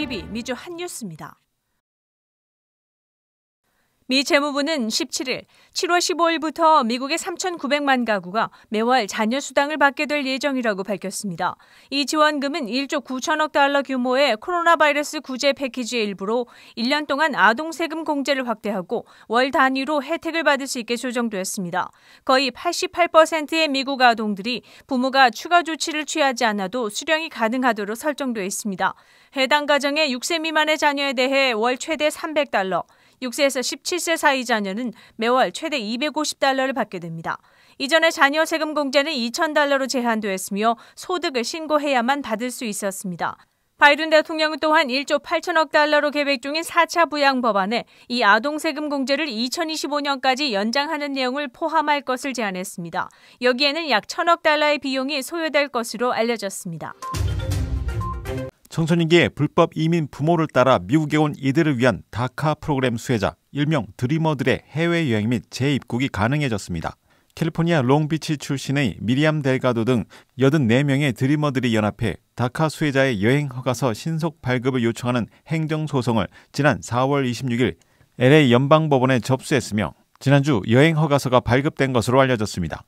JB 미주 한뉴스입니다. 미 재무부는 17일 7월 15일부터 미국의 3,900만 가구가 매월 자녀 수당을 받게 될 예정이라고 밝혔습니다. 이 지원금은 1조 9천억 달러 규모의 코로나 바이러스 구제 패키지의 일부로 1년 동안 아동 세금 공제를 확대하고 월 단위로 혜택을 받을 수 있게 조정되었습니다. 거의 88%의 미국 아동들이 부모가 추가 조치를 취하지 않아도 수령이 가능하도록 설정되어 있습니다. 해당 가정의 6세 미만의 자녀에 대해 월 최대 300달러, 6세에서 17세 사이 자녀는 매월 최대 250달러를 받게 됩니다. 이전에 자녀 세금 공제는 2,000달러로 제한되었으며 소득을 신고해야만 받을 수 있었습니다. 바이든 대통령은 또한 1조 8천억 달러로 계획 중인 4차 부양 법안에 이 아동 세금 공제를 2025년까지 연장하는 내용을 포함할 것을 제안했습니다. 여기에는 약 1,000억 달러의 비용이 소요될 것으로 알려졌습니다. 청소년기에 불법 이민 부모를 따라 미국에 온 이들을 위한 다카 프로그램 수혜자, 일명 드리머들의 해외여행 및 재입국이 가능해졌습니다. 캘리포니아 롱비치 출신의 미리암 델가도 등 84명의 드리머들이 연합해 다카 수혜자의 여행 허가서 신속 발급을 요청하는 행정소송을 지난 4월 26일 LA 연방법원에 접수했으며 지난주 여행 허가서가 발급된 것으로 알려졌습니다.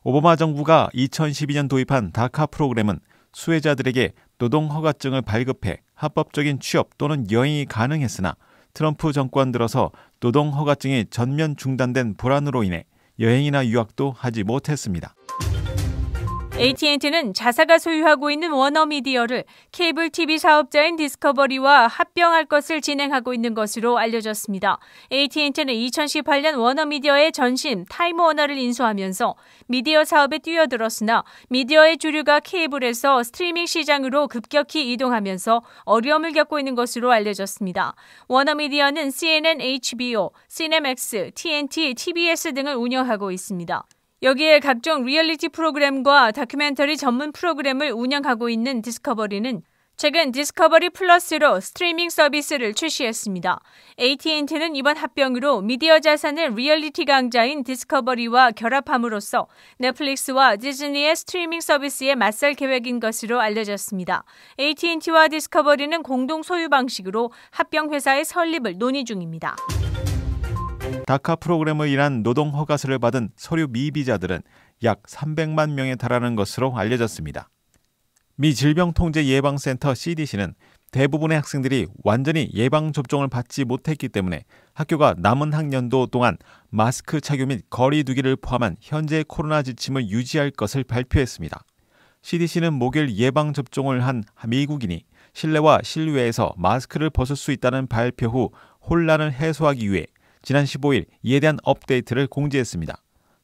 오바마 정부가 2012년 도입한 다카 프로그램은 수혜자들에게 노동허가증을 발급해 합법적인 취업 또는 여행이 가능했으나 트럼프 정권 들어서 노동허가증이 전면 중단된 불안으로 인해 여행이나 유학도 하지 못했습니다. AT&T는 자사가 소유하고 있는 워너미디어를 케이블 TV 사업자인 디스커버리와 합병할 것을 진행하고 있는 것으로 알려졌습니다. AT&T는 2018년 워너미디어의 전신 타임워너를 인수하면서 미디어 사업에 뛰어들었으나 미디어의 주류가 케이블에서 스트리밍 시장으로 급격히 이동하면서 어려움을 겪고 있는 것으로 알려졌습니다. 워너미디어는 CNN, HBO, 시네맥스, TNT, TBS 등을 운영하고 있습니다. 여기에 각종 리얼리티 프로그램과 다큐멘터리 전문 프로그램을 운영하고 있는 디스커버리는 최근 디스커버리 플러스로 스트리밍 서비스를 출시했습니다. AT&T는 이번 합병으로 미디어 자산을 리얼리티 강자인 디스커버리와 결합함으로써 넷플릭스와 디즈니의 스트리밍 서비스에 맞설 계획인 것으로 알려졌습니다. AT&T와 디스커버리는 공동 소유 방식으로 합병 회사의 설립을 논의 중입니다. 다카 프로그램을 인한 노동허가서를 받은 서류 미비자들은 약 300만 명에 달하는 것으로 알려졌습니다. 미 질병통제예방센터 CDC는 대부분의 학생들이 완전히 예방접종을 받지 못했기 때문에 학교가 남은 학년도 동안 마스크 착용 및 거리 두기를 포함한 현재 코로나 지침을 유지할 것을 발표했습니다. CDC는 목요일 예방접종을 한 미국인이 실내와 실외에서 마스크를 벗을 수 있다는 발표 후 혼란을 해소하기 위해 지난 15일 이에 대한 업데이트를 공지했습니다.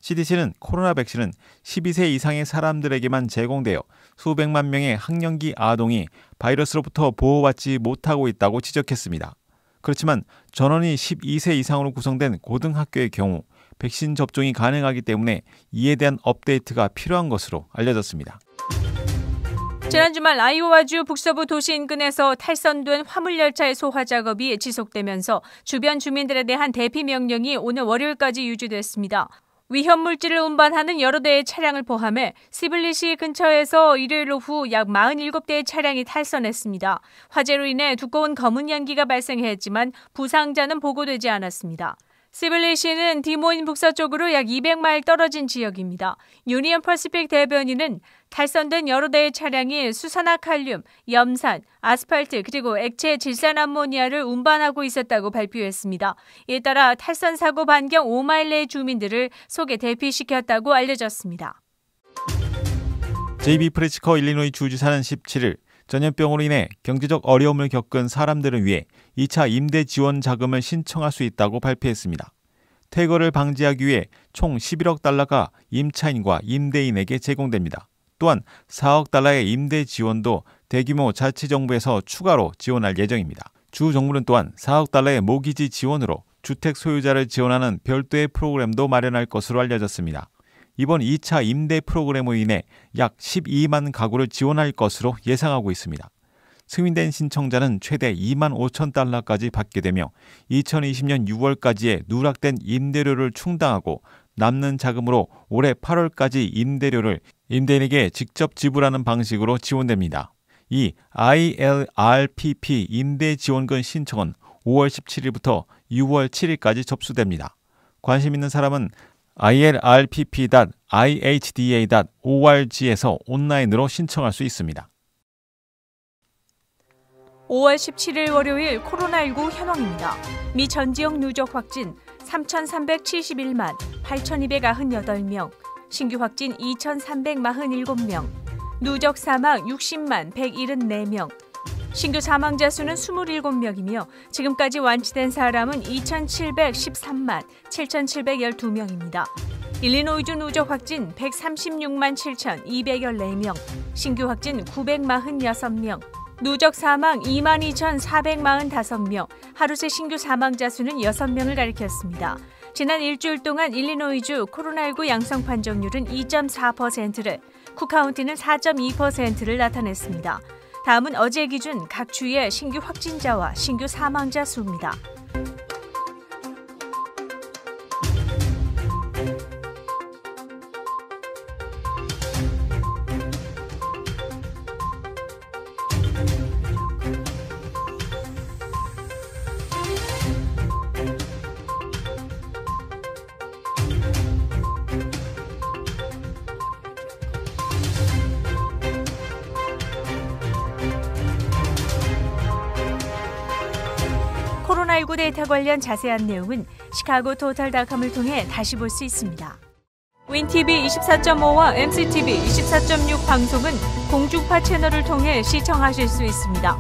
CDC는 코로나 백신은 12세 이상의 사람들에게만 제공되어 수백만 명의 학령기 아동이 바이러스로부터 보호받지 못하고 있다고 지적했습니다. 그렇지만 전원이 12세 이상으로 구성된 고등학교의 경우 백신 접종이 가능하기 때문에 이에 대한 업데이트가 필요한 것으로 알려졌습니다. 지난 주말 아이오와주 북서부 도시 인근에서 탈선된 화물열차의 소화 작업이 지속되면서 주변 주민들에 대한 대피 명령이 오늘 월요일까지 유지됐습니다. 위험물질을 운반하는 여러 대의 차량을 포함해 시블리시 근처에서 일요일 오후 약 47대의 차량이 탈선했습니다. 화재로 인해 두꺼운 검은 연기가 발생했지만 부상자는 보고되지 않았습니다. 시블리시는 디모인 북서쪽으로 약 200마일 떨어진 지역입니다. 유니언 퍼시픽 대변인은 탈선된 여러 대의 차량이 수산화칼륨, 염산, 아스팔트 그리고 액체 질산암모니아를 운반하고 있었다고 발표했습니다. 이에 따라 탈선 사고 반경 5마일 내의 주민들을 속에 대피시켰다고 알려졌습니다. JB 프리츠커 일리노이 주지사는 17일 전염병으로 인해 경제적 어려움을 겪은 사람들을 위해 2차 임대 지원 자금을 신청할 수 있다고 발표했습니다. 퇴거를 방지하기 위해 총 11억 달러가 임차인과 임대인에게 제공됩니다. 또한 4억 달러의 임대 지원도 대규모 자치정부에서 추가로 지원할 예정입니다. 주 정부는 또한 4억 달러의 모기지 지원으로 주택 소유자를 지원하는 별도의 프로그램도 마련할 것으로 알려졌습니다. 이번 2차 임대 프로그램으로 인해 약 12만 가구를 지원할 것으로 예상하고 있습니다. 승인된 신청자는 최대 2만 5천 달러까지 받게 되며 2020년 6월까지의 누락된 임대료를 충당하고 남는 자금으로 올해 8월까지 임대료를 임대인에게 직접 지불하는 방식으로 지원됩니다. 이 ILRPP 임대지원금 신청은 5월 17일부터 6월 7일까지 접수됩니다. 관심 있는 사람은 ilrpp.ihda.org에서 온라인으로 신청할 수 있습니다. 5월 17일 월요일 코로나19 현황입니다. 미 전 지역 누적 확진 3,371만 8,298명, 신규 확진 2,347명, 누적 사망 60만 174명, 신규 사망자 수는 27명이며 지금까지 완치된 사람은 2,713만 7,712명입니다. 일리노이주 누적 확진 136만 7,214명, 신규 확진 946명, 누적 사망 22,445명, 하루 새 신규 사망자 수는 6명을 가리켰습니다. 지난 일주일 동안 일리노이주 코로나19 양성 판정률은 2.4%를, 쿡카운티는 4.2%를 나타냈습니다. 다음은 어제 기준 각 주의 신규 확진자와 신규 사망자 수입니다. 코로나19 데이터 관련 자세한 내용은 시카고토탈닷컴을 통해 다시 볼 수 있습니다. 윈TV 24.5와 MCTV 24.6 방송은 공중파 채널을 통해 시청하실 수 있습니다.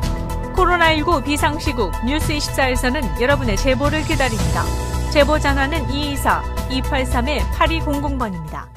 코로나19 비상시국 뉴스24에서는 여러분의 제보를 기다립니다. 제보 전화는 224-283-8200번입니다.